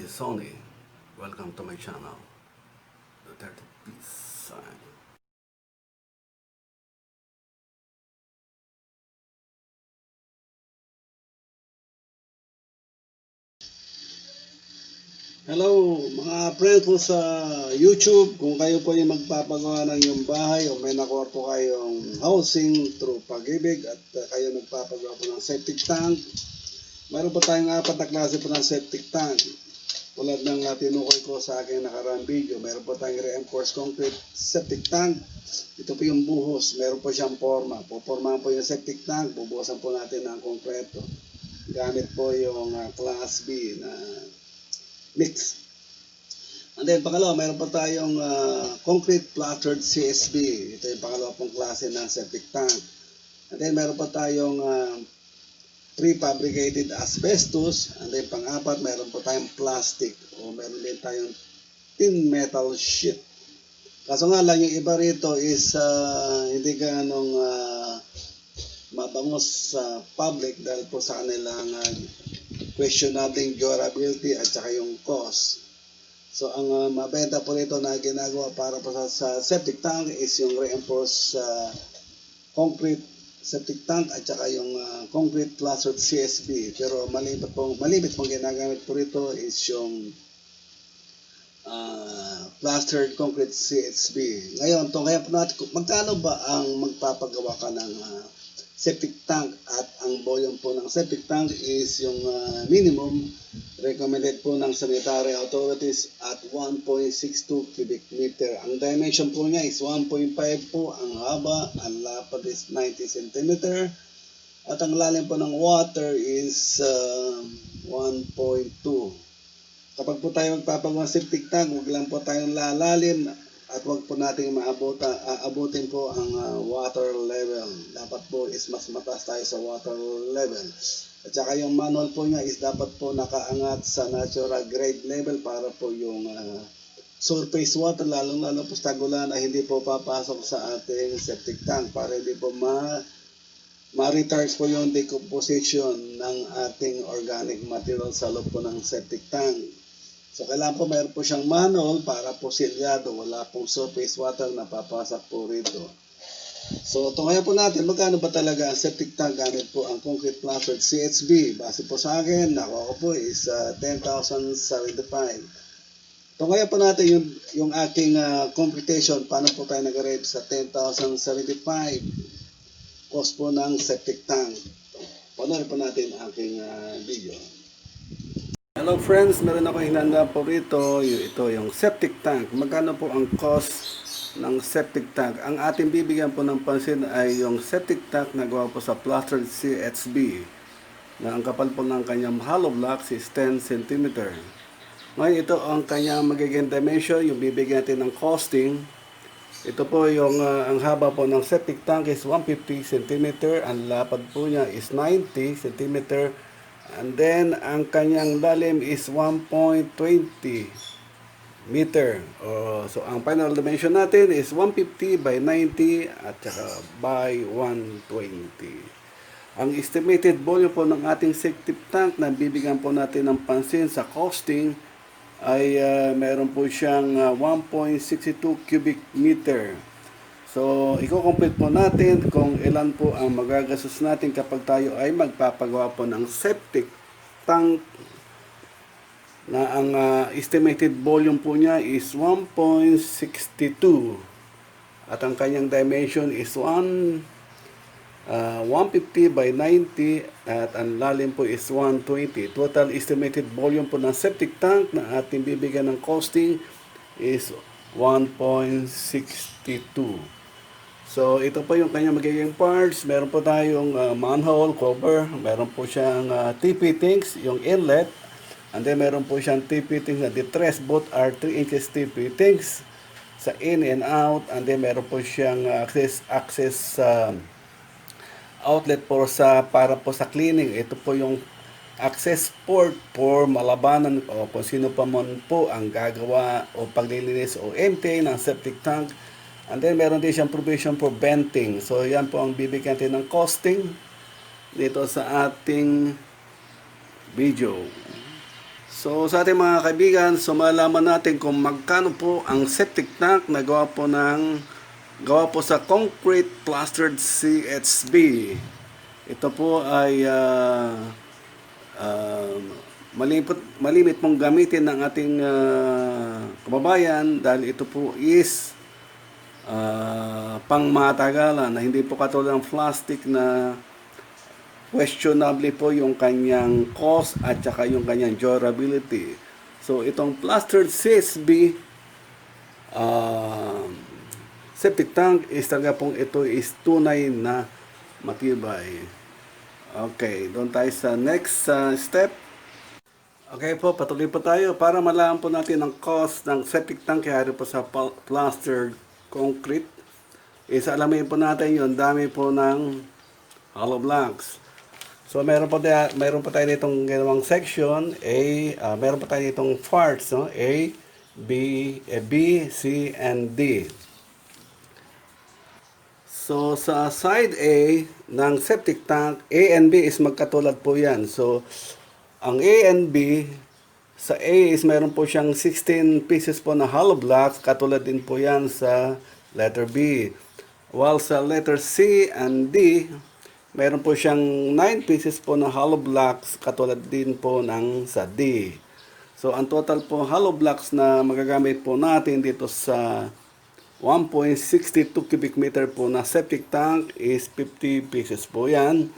is Sony. Welcome to my channel, The 30 Peace Sign. Hello mga friends ko sa YouTube. Kung kayo po yung magpapagawa ng inyong bahay o may nakuha po kayong housing through Pag-ibig at kayo nagpapagawa po ng septic tank, mayroon po tayong apat na klase po ng septic tank. Tulad ng tinukoy ko sa aking nakaraang video, mayroon po tayong reinforced concrete septic tank. Ito po yung buhos, mayroon po siyang forma. Pupormahan po yung septic tank, bubuhasan po natin ng konkreto. Gamit po yung class B na mix. And then pangalawa, mayroon pa tayong concrete plastered CSB. Ito yung pangalawa pong klase ng septic tank. And then mayroon pa tayong prefabricated asbestos. And then pang-apat, mayroon pa tayong plastic o mayroon din tayong thin metal sheet. Kaso nga lang, yung iba rito is hindi ganong mabangos sa public dahil po sa kanilang questionable durability at saka yung cost. So ang mabenta po nito na ginagawa para po sa septic tank is yung reinforced concrete septic tank at saka yung concrete plastered CSB. Pero malibit pong ginagamit po rito is yung plastered concrete CSB. Ngayon, kaya po natin magkano ba ang magpapagawa ka ng septic tank, at ang volume po ng septic tank is yung minimum recommended po ng sanitary authorities at 1.62 cubic meter. Ang dimension po niya is 1.5 po ang haba, ang lapad is 90 cm, at ang lalim po ng water is 1.2. Kapag po tayo magpapagawa ng septic tank, huwag lang po tayong lalalim at huwag po natin aabutin po ang water level. Dapat po is mas mataas tayo sa water level. At saka yung manual po niya is dapat po nakaangat sa natural grade level para po yung surface water, lalong-lalo po sa tagulan, ay hindi po papasok sa ating septic tank para hindi po ma-retard po yung decomposition ng ating organic material sa loob po ng septic tank. So, kailangan po mayroon po siyang manual para po silyado, wala pong surface water na papasak po rito. So, tungayan po natin, magkano ba talaga ang septic tank gamit po ang concrete plastered CSB? Base po sa akin, nakuha ko po is 10,075. Tungayan po natin yung aking computation, paano po tayo nag-arrive sa 10,075 cost po ng septic tank. Panoorin po natin ang aking video. Hello friends, meron ako hinanda po rito, ito yung septic tank. Magkano po ang cost ng septic tank? Ang ating bibigyan po ng pansin ay yung septic tank na gawa po sa plastered CSB na ang kapal po ng kanyang hollow blocks is 10 cm. Ngayon ito ang kanyang magiging dimension, yung bibigyan natin ng costing. Ito po yung ang haba po ng septic tank is 150 cm, ang lapad po niya is 90 cm. And then, ang kanyang lalim is 1.20 meter. So, ang final dimension natin is 150 by 90 at saka by 120. Ang estimated volume po ng ating septic tank na bibigyan po natin ng pansin sa costing ay meron po siyang 1.62 cubic meter. So, i-complete po natin kung ilan po ang magagastos natin kapag tayo ay magpapagawa po ng septic tank na ang estimated volume po niya is 1.62 at ang kanyang dimension is 150 by 90 at ang lalim po is 120. Total estimated volume po ng septic tank na ating bibigyan ng costing is 1.62. So, ito po yung kanyang magiging parts. Meron po tayong manhole cover. Meron po siyang TP tanks, yung inlet. And then, meron po siyang TP tanks na detress. Both are 3 inches TP tanks sa in and out. And then, meron po siyang access outlet para po sa cleaning. Ito po yung access port for malabanan o kung sino pa man po ang gagawa o paglilinis o empty ng septic tank. And then, meron din siyang provision for venting. So, yan po ang bibigyan natin ng costing dito sa ating video. So sa ating mga kaibigan, so malaman natin kung magkano po ang septic tank na gawa po sa concrete plastered CHB. Ito po ay malimit pong gamitin ng ating kababayan dahil ito po is pangmatagalan na hindi po katulad ng plastic na questionable po yung kanyang cost at saka yung kanyang durability. So itong plastered CSB septic tank is talaga pong ito is tunay na matibay. Okay, doon tayo sa next step. Okay po, patuloy po tayo para malaman po natin ang cost ng septic tank kaya po sa plastered concrete. Alamin po natin yung dami po ng hollow blocks. So meron pa tayo nitong ginawang section A, meron pa tayo nitong parts, no? A, B, C, and D. So sa side A ng septic tank, A and B is magkatulad po yan. So ang A and B, sa A is meron po siyang 16 pieces po na hollow blocks, katulad din po yan sa letter B. While sa letter C and D, meron po siyang 9 pieces po na hollow blocks, katulad din po ng sa D. So ang total po hollow blocks na magagamit po natin dito sa 1.62 cubic meter po na septic tank is 50 pieces po yan.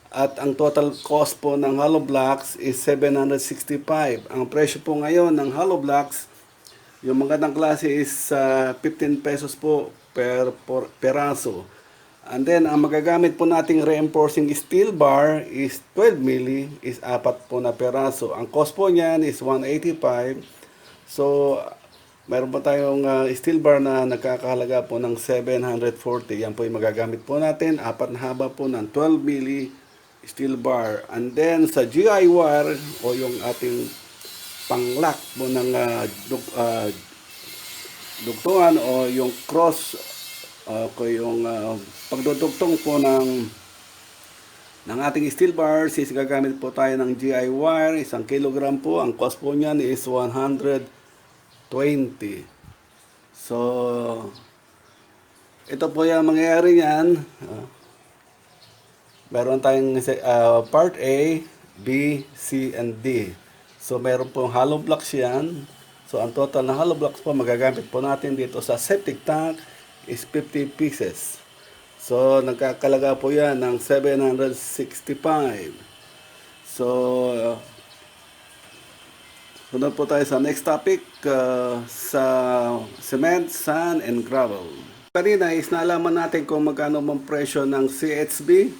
At ang total cost po ng hollow blocks is 765. Ang presyo po ngayon ng hollow blocks, yung magandang klase is 15 pesos po per peraso. And then, ang magagamit po nating reinforcing steel bar is 12 mili, is 4 po na peraso. Ang cost po niyan is 185. So, mayroon pa tayong steel bar na nagkakahalaga po ng 740. Yan po yung magagamit po natin. 4 na haba po ng 12 mili steel bar. And then, sa GI wire o yung ating panglock po ng dugtungan o yung cross o yung pagdudugtong po ng ating steel bars is gagamit po tayo ng GI wire, 1 kilogram po. Ang cost po niyan is 120. So, ito po yung mangyayari niyan. Meron tayong part A, B, C, and D. So, meron pong hollow blocks yan. So, ang total na hollow blocks po magagamit po natin dito sa septic tank is 50 pieces. So, nagkakalaga po yan ng 765. So, sunod po tayo sa next topic, sa cement, sand, and gravel. Kanina is naalaman natin kung magkano ang presyo ng CHB.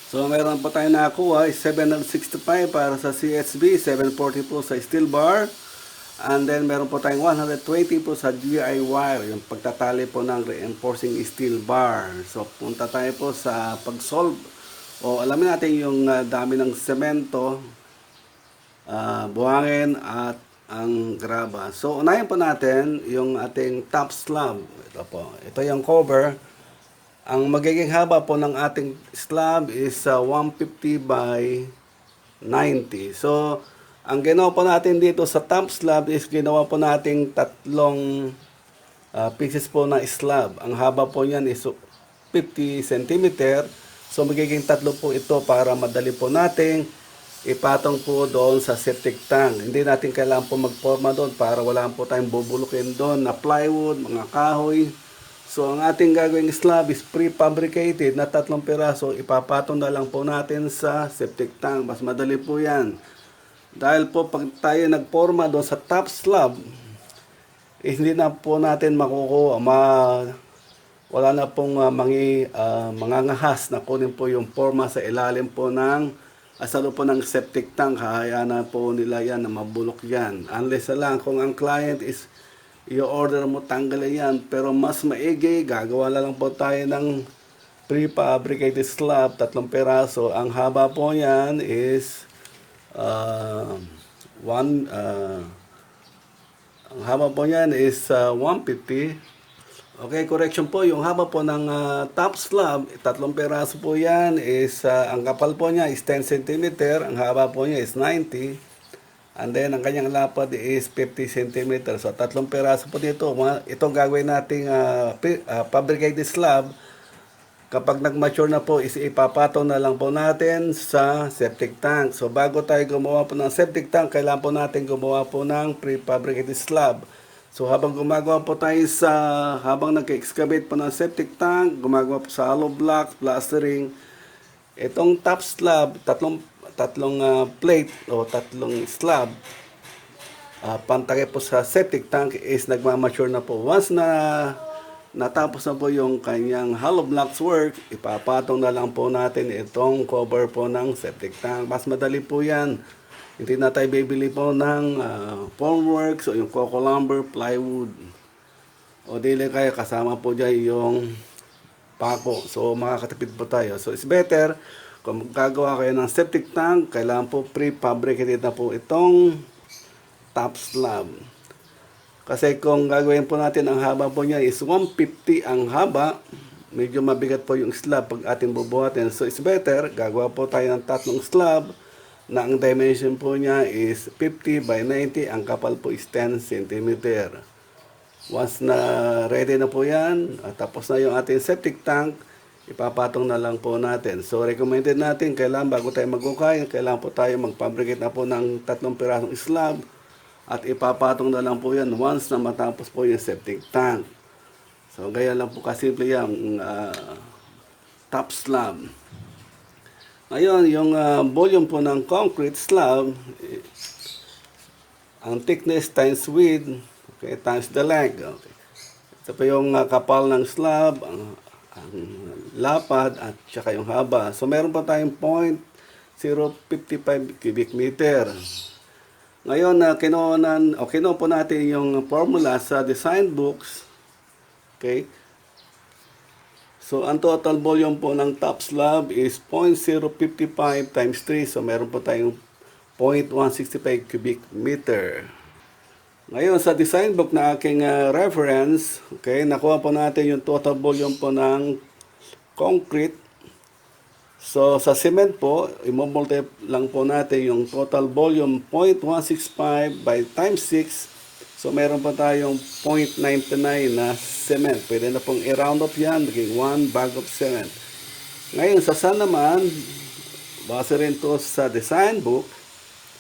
So, meron po tayo nakakuha is 765 para sa CHB, 740 po sa steel bar. And then, meron po tayong 120 po sa GI wire, yung pagtatali po ng reinforcing steel bar. So, punta tayo po sa pag-solve. O, alamin natin yung dami ng semento, buhangin, at ang graba. So, unahin po natin yung ating top slab. Ito po. Ito yung cover. Ang magiging haba po ng ating slab is 150 by 90. So, ang ginawa po natin dito sa top slab is ginawa po nating 3 pieces po na slab. Ang haba po niyan is 50 cm. So magiging 3 po ito para madali po nating ipatong po doon sa septic tank. Hindi natin kailangan po magporma doon para wala po tayong bubulukin doon na plywood, mga kahoy. So ang ating gagawing slab is prefabricated na 3 piraso. Ipapatong na lang po natin sa septic tank. Mas madali po yan. Dahil po pag tayo nagporma doon sa top slab, hindi na po natin makukuha, wala na pong mangangahas na kunin po yung forma sa ilalim po ng asalo po ng septic tank. Hayaan na po nila yan na mabulok yan. Unless lang kung ang client is i-order mo tanggalin yan. Pero mas maigi, gagawa na lang po tayo ng prefabricated slab, 3 piraso. Ang haba po yan is ang haba po niyan is 150. Okay, correction po. Yung haba po ng top slab, 3 peraso po yan is ang kapal po niya is 10 cm. Ang haba po niya is 90. And then, ang kanyang lapad is 50 cm. So, 3 piraso po dito. Itong gagawin nating fabricated slab. Kapag nag-mature na po, is ipapatong na lang po natin sa septic tank. So, bago tayo gumawa po ng septic tank, kailangan po natin gumawa po ng prefabricated slab. So, habang gumagawa po tayo habang nag-excavate po ng septic tank, gumagawa po sa hollow blocks, plastering, itong top slab, tatlong plate o tatlong slab, pantay po sa septic tank is nagmamature na po. Once na natapos na po yung kanyang hollow blocks work, ipapatong na lang po natin itong cover po ng septic tank. Mas madali po yan. Hindi na tayo bibili po ng formworks o yung coco lumber, plywood. O dili kayo, kasama po dyan yung pako. So makakatipid po tayo. So it's better kung gagawa kayo ng septic tank, kailangan po prefabricated na po itong top slab. Kasi kung gagawin po natin, ang haba po niya is 150 ang haba, medyo mabigat po yung slab pag ating bubuhatin. So it's better, gagawa po tayo ng tatlong slab na ang dimension po niya is 50 by 90, ang kapal po is 10 cm. Once na ready na po yan, tapos na yung ating septic tank, ipapatong na lang po natin. So recommended natin, kailangan bago tayo mag-ukay, kailangan po tayo mag-fabricate na po ng 3 pirasong slab at ipapatong na lang po yan once na matapos po yung septic tank. So gaya lang po kasimple yung top slab. Ngayon, yung volume po ng concrete slab, ang thickness times width, okay, times the length. Okay. Ito po yung kapal ng slab, ang lapad at saka yung haba. So meron pa tayong 0.055 cubic meter. Ngayon, kinuha po natin yung formula sa design books. Okay. So ang total volume po ng top slab is 0.055 times 3. So meron po tayong 0.165 cubic meter. Ngayon, sa design book na aking reference, okay, nakuha po natin yung total volume po ng concrete. So, sa cement po, i-multiply lang po natin yung total volume 0.165 by times 6. So, meron pa tayong 0.99 na cement. Pwede na pong i-round up yan, naging 1 bag of cement. Ngayon, sa sand naman, base rin to sa design book,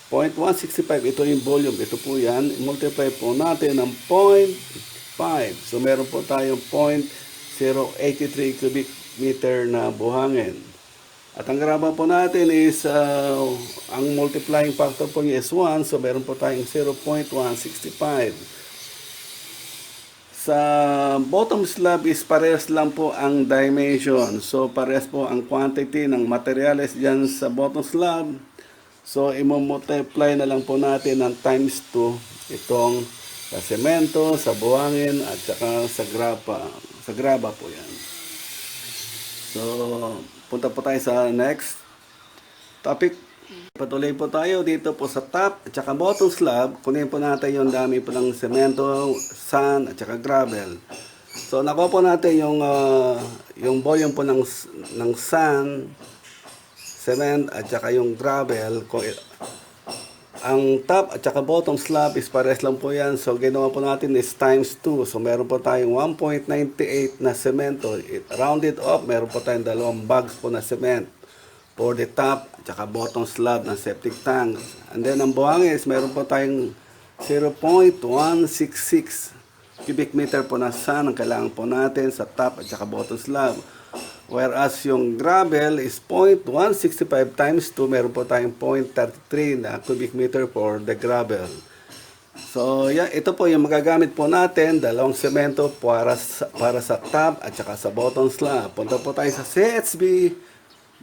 0.165, ito yung volume, ito po yan, multiply po natin ng 0.5. So meron po tayong 0.083 cubic meter na buhangin. At ang graba po natin is, ang multiplying factor po niya is 1, so meron po tayong 0.165. Sa bottom slab is parehas lang po ang dimension. So parehas po ang quantity ng materials dyan sa bottom slab. So, i-multiply na lang po natin ng times 2 itong sa semento, sa buhangin, at saka sa graba. Sa graba po yan. So, punta po tayo sa next topic. Patuloy po tayo dito po sa top at saka bottom slab. Kunin po natin yung dami po ng semento, sand, at saka gravel. So, nakuha po natin yung volume po ng sand, cement at saka yung gravel. Ang top at saka bottom slab is pares lang po yan. So ginawa po natin is times 2. So meron po tayong 1.98 na semento. Rounded off, meron po tayong 2 bags po na cement for the top at saka bottom slab ng septic tank. And then ang buhangin is meron po tayong 0.166 cubic meter po na sand ang kailangan po natin sa top at saka bottom slab. Whereas yung gravel is 0.165 times 2, meron po tayong 0.33 na cubic meter for the gravel. So, yeah, ito po yung magagamit po natin, 2 semento para sa top at saka sa bottom slab. Punta po tayo sa CHB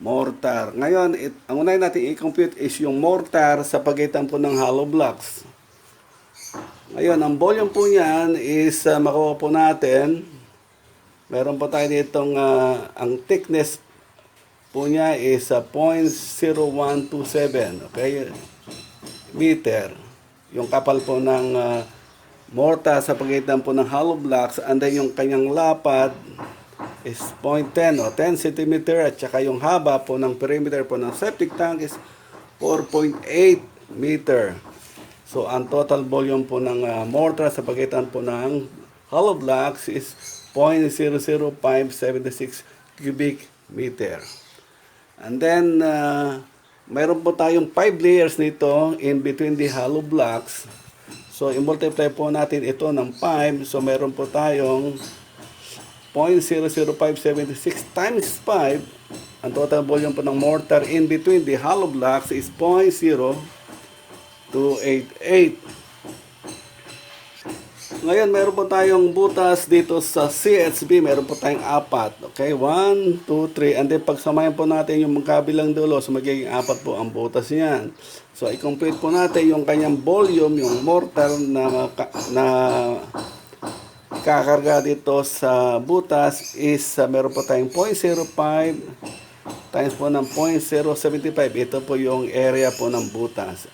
mortar. Ngayon, ang unahin natin i-compute is yung mortar sa pagitan po ng hollow blocks. Ngayon, ang volume po niyan is makuha po natin. Meron po tayo ditong, ang thickness po niya is 0.0127, okay, meter. Yung kapal po ng mortar sa pagitan po ng hollow blocks, and then yung kanyang lapad is 0.10 o 10 cm, at saka yung haba po ng perimeter po ng septic tank is 4.8 meter. So, ang total volume po ng mortar sa pagitan po ng hollow blocks is 0.00576 cubic meter. And then, mayroon po tayong 5 layers nito in between the hollow blocks. So, i-multiply po natin ito ng 5. So, mayroon po tayong 0.00576 times 5. Ang total volume po ng mortar in between the hollow blocks is 0.0288. Ngayon, meron po tayong butas dito sa CHB. Meron po tayong 4. Okay, 1, 2, 3. And then, pagsamahin po natin yung magkabilang dulo. So, magiging 4 po ang butas niyan. So, i-complete po natin yung kanyang volume, yung mortar na kakarga dito sa butas is meron po tayong 0.05 times po ng 0.075. Ito po yung area po ng butas.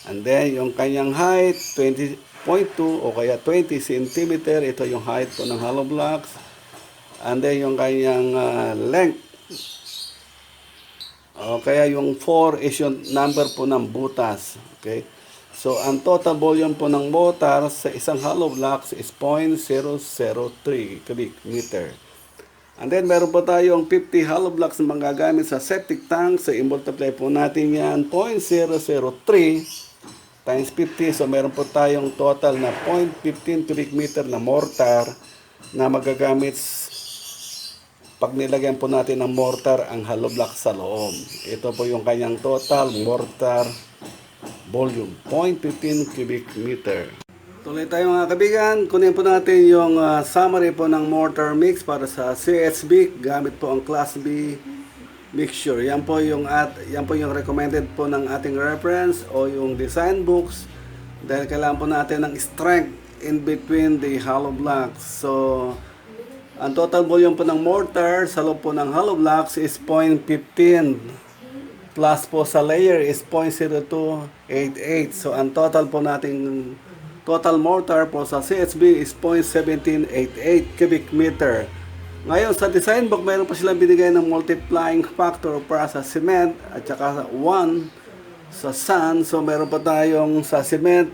And then, yung kanyang height, 20.2 o kaya 20 cm. Ito yung height po ng hollow blocks. And then, yung kanyang length. O kaya yung 4 is yung number po ng butas. Okay? So, ang total volume po ng mortar sa isang hollow blocks is 0.003 cubic meter. And then, meron po tayong 50 hollow blocks na magagamit sa septic tank. So, i-multiply po natin yan 0.003 times 50. So, meron po tayong total na 0.15 cubic meter na mortar na magagamit pag nilagyan po natin ng mortar ang hollow block sa loob. Ito po yung kanyang total mortar volume, 0.15 cubic meter. Tuloy tayo mga kaibigan, kunin po natin yung summary po ng mortar mix para sa CHB. Gamit po ang Class B mixture. Yan po yung recommended po ng ating reference o yung design books. Dahil kailangan po natin ng strength in between the hollow blocks. So, ang total volume po ng mortar sa loob po ng hollow blocks is 0.15. Plus po sa layer is 0.0288. So, ang total po nating total mortar po sa CHB is 0.1788 cubic meter. Ngayon, sa design book, mayroon pa silang binigay ng multiplying factor para sa cement at saka 1 sa sand. So, meron pa tayong sa cement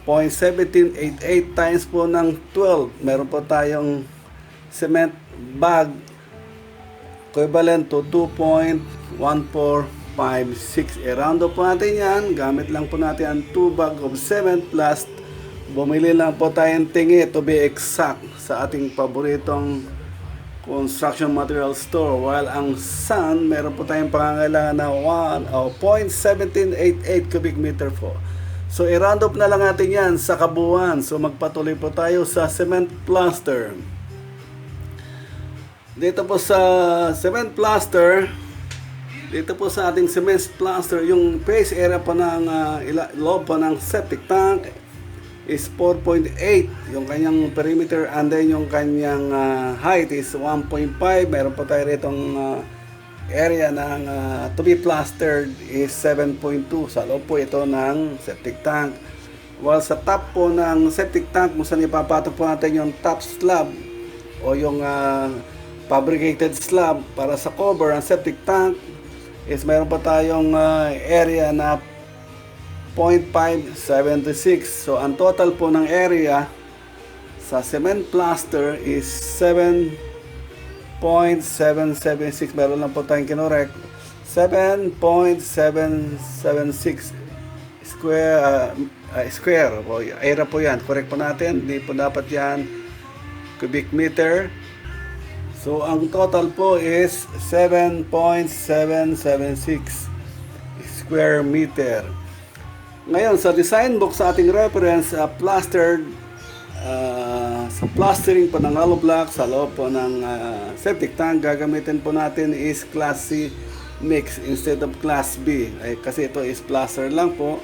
0.1788 times po ng 12. Meron pa tayong cement bag equivalent to 2.1456. I-round up po natin yan. Gamit lang po natin ang 2 bag of cement plus bumili lang po tayong tingi to be exact sa ating paboritong construction material store. While ang sand, meron po tayong pangangailangan na 0.1788 cubic meter po. So, i-round up na lang natin yan sa kabuuan. So, magpatuloy po tayo sa cement plaster. Dito po sa cement plaster, dito po sa ating cement plaster, yung face area po ng loob po ng septic tank is 4.8 yung kanyang perimeter, and then yung kanyang height is 1.5. Meron po tayo ritong area ng to be plastered is 7.2 sa loob po ito ng septic tank. While sa top po ng septic tank, kung saan ipapatok po natin yung top slab o yung fabricated slab para sa cover ang septic tank is mayroon pa tayong area na 0.576. So, ang total po ng area sa cement plaster is 7.776. Meron lang po tayong kinorek. 7.776 square. Area po yan. Correct po natin. Hindi po dapat yan cubic meter. So, ang total po is 7.776 square meter. Ngayon, sa design book sa ating reference, plastered, sa plastering po ng hollow block sa loob po ng septic tank, gagamitin po natin is Class C mix instead of Class B. Kasi ito is plaster lang po.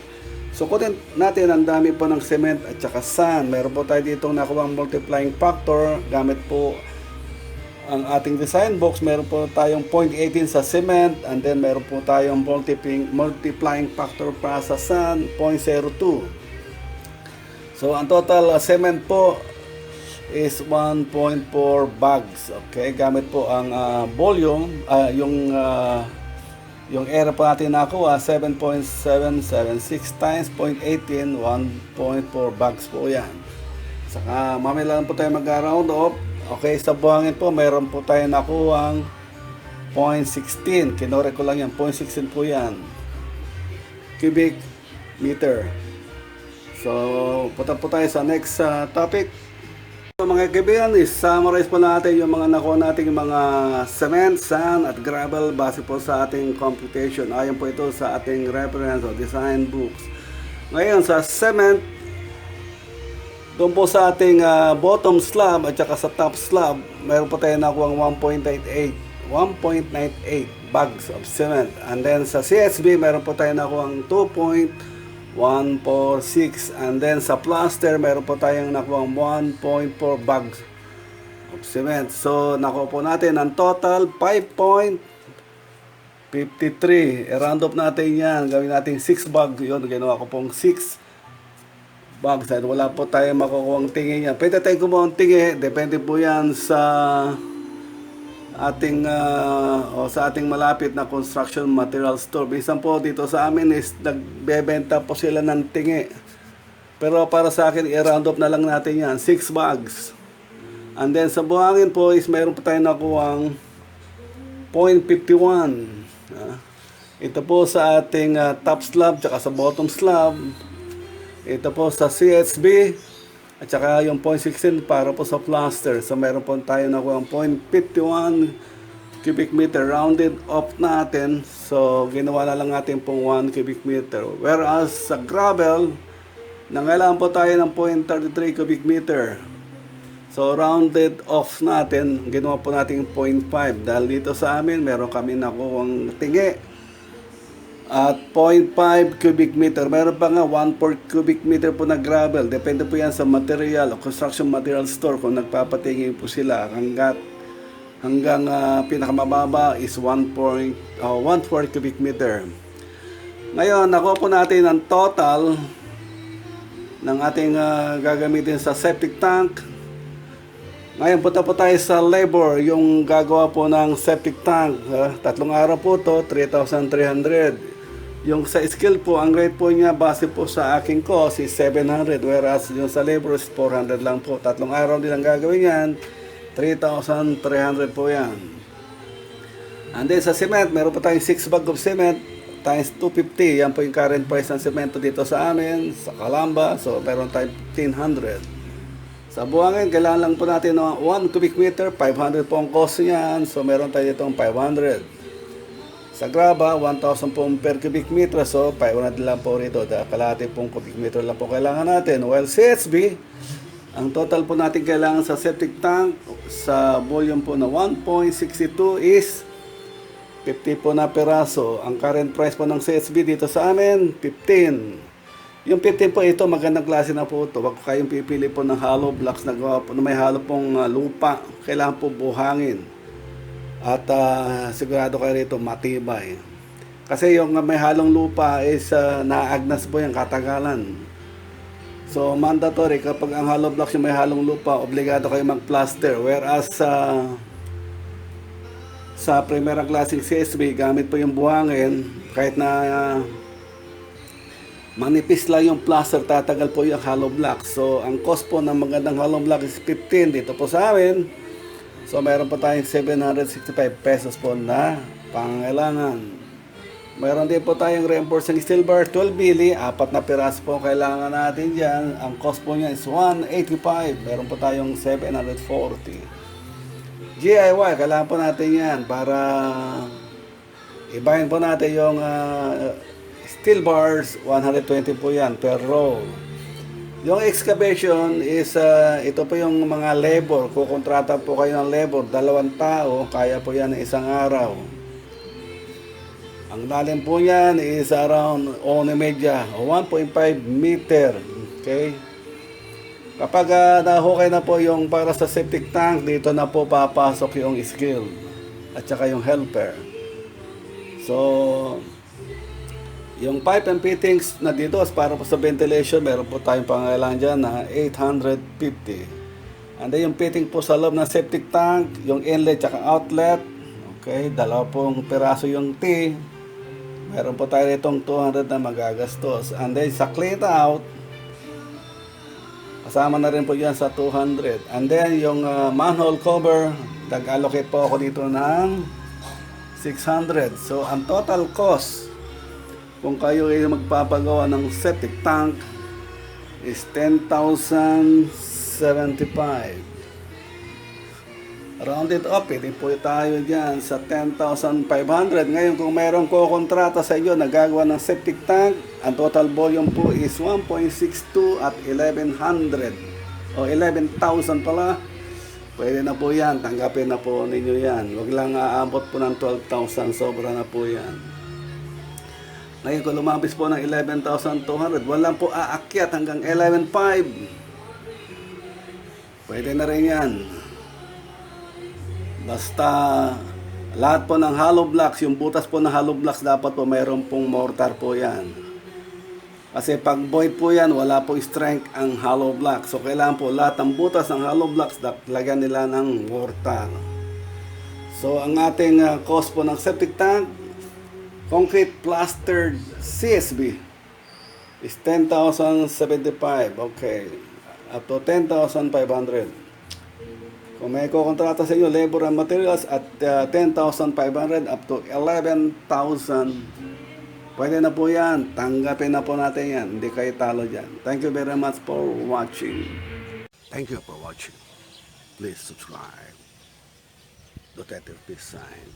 So, kunin natin ang dami po ng cement at saka sand. Meron po tayo dito nakuha ang multiplying factor. Gamit po ang ating design box, meron po tayong 0.18 sa cement, and then meron po tayong multiplying factor para sa sand, 0.02. So, ang total cement po is 1.4 bags. Okay, gamit po ang volume, yung Yung area po natin nakuha, 7.776 times 0.18, 1.4 bags po yan. Saka mamaya lang po tayo mag-round off. Okay, sa buhangin po, mayroon po tayo nakuha 0.16. Kinore ko lang yan, 0.16 po yan. Cubic meter. So, punta po tayo sa next topic. So, mga kaibigan, summarize po natin yung mga nakuha nating mga cement, sand at gravel base po sa ating computation. Ayon po ito sa ating reference o design books. Ngayon, sa cement, doon po sa ating bottom slab at saka sa top slab, mayroon po tayo nakuha 1.98 bags of cement. And then sa CSB, mayroon po tayo nakuha 2.146. And then sa plaster, mayroon po tayong nakuha 1.4 bags of cement. So, nakuha po natin ang total 5.53. I-round up natin yan. Gawin natin 6 bags. Yun, ginawa ko pong 6 bags. At wala po tayo makukuha ang tingi niya. Pwede tayo kumuha ang tingi. Depende po yan sa ating sa ating malapit na construction material store. Minsan po dito sa amin is nagbebenta po sila ng tingi. Pero para sa akin, i-round up na lang natin yan. 6 bags. And then sa buhangin po is mayroon po tayo nakuha 0.51. Ito po sa ating top slab tsaka sa bottom slab. Ito po sa CSB at saka yung 0.16 para po sa plaster. So meron po tayo nakuha 0.51 cubic meter rounded off natin. So ginawa na lang natin pong 1 cubic meter. Whereas sa gravel, nangailangan po tayo ng 0.33 cubic meter. So rounded off natin, ginawa po natin 0.5. Dahil dito sa amin, meron kami nakuha tingi at 0.5 cubic meter. Meron pa nga 1/4 cubic meter po na gravel. Depende po yan sa material o construction material store kung nagpapatingin po sila. Hanggang pinakamababa is 1/4 cubic meter. Ngayon, nakuha po natin ang total ng ating gagamitin sa septic tank. Ngayon, punta po tayo sa labor, yung gagawa po ng septic tank. 3 araw po to, 3,300. Yung sa skill po, ang rate po niya base po sa aking cost is 700. Whereas yung sa labor is 400 lang po. 3 araw din ang gagawin yan, 3,300 po yan. And then sa cement, meron po tayong 6 bag of cement times 250. Yan po yung current price ng semento dito sa amin, sa Calamba. So, meron tayong 1,500. Sa buhangin, kailangan lang po natin ng 1 cubic meter, 500 po ang cost niyan. So, meron tayo itong 500. Sa graba, 1,000 po per cubic meter. So, 500 lang po rito. Kalahati pong cubic meter lang po kailangan natin. While CSB, ang total po natin kailangan sa septic tank, sa volume po na 1.62 is 50 po na peraso. Ang current price po ng CSB dito sa amin, 15. Yung 15 po ito, magandang klase na po ito. Huwag kayong pipili po ng hollow blocks na gawa po na may hollow pong lupa. Kailangan po buhangin. At sigurado kayo rito matibay. Kasi yung may halong lupa is naagnas po yung katagalan. So mandatory kapag ang hollow blocks yung may halong lupa, obligado kayo mag-plaster. Whereas sa primerang klaseng CSB, gamit po yung buhangin, kahit na manipis lang yung plaster, tatagal po yung hollow block. So ang cost po ng magandang hollow block is 15 dito po sa amin. So, mayroon pa tayong 765 pesos po na pangailangan. Mayroon din po tayong reinforcing steel bar, 12 mili, 4 na piraso po kailangan natin dyan. Ang cost po niya is 185. Mayroon po tayong 740. GIY, kailangan po natin yan para ibahin po natin yung steel bars, 120 po yan per row. Yung excavation is, ito po yung mga labor. Kukontrata po kayo ng labor, 2 tao, kaya po yan ng 1 araw. Ang lalim po yan is around 1.5 meter. Okay? Kapag nahukay na po yung para sa septic tank, dito na po papasok yung skill at saka yung helper. So, yung pipe and fittings na dito as para po sa ventilation, meron po tayong pangailangan dyan na 850. And then yung fitting po sa loob ng septic tank, yung inlet at outlet, okay, 2 piraso yung T. Meron po tayo itong 200 na magagastos. And then sa clean out, kasama na rin po yan sa 200. And then yung manhole cover, nag-allocate po ako dito ng 600. So ang total cost, kung kayo ay magpapagawa ng septic tank, is 10,075. Rounded up, pwede po tayo dyan sa 10,500. Ngayon, kung mayroong kukontrata sa inyo na gagawa ng septic tank, ang total volume po is 1.62 at 1,100 o 11,000 pala. Pwede na po yan, tanggapin na po ninyo yan. Huwag lang aabot po ng 12,000, sobra na po yan. Ngayon, kung lumabis po ng 11,200, walang po aakyat hanggang 11,500. Pwede na rin yan. Basta lahat po ng hollow blocks, yung butas po ng hollow blocks, dapat po mayroon pong mortar po yan. Kasi pag void po yan, wala po strength ang hollow block. So kailangan po lahat ng butas ng hollow blocks, lagyan nila ng mortar. So ang ating cost po ng septic tank, concrete plastered CSB, is 10,075. Okay. Up to 10,500. Kung may kukontrata sa inyo, labor and materials at 10,500 up to 11,000. Pwede na po yan. Tanggapin na po natin yan. Hindi kayo talo dyan. Thank you very much for watching. Thank you for watching. Please subscribe. Detective Peace Sign.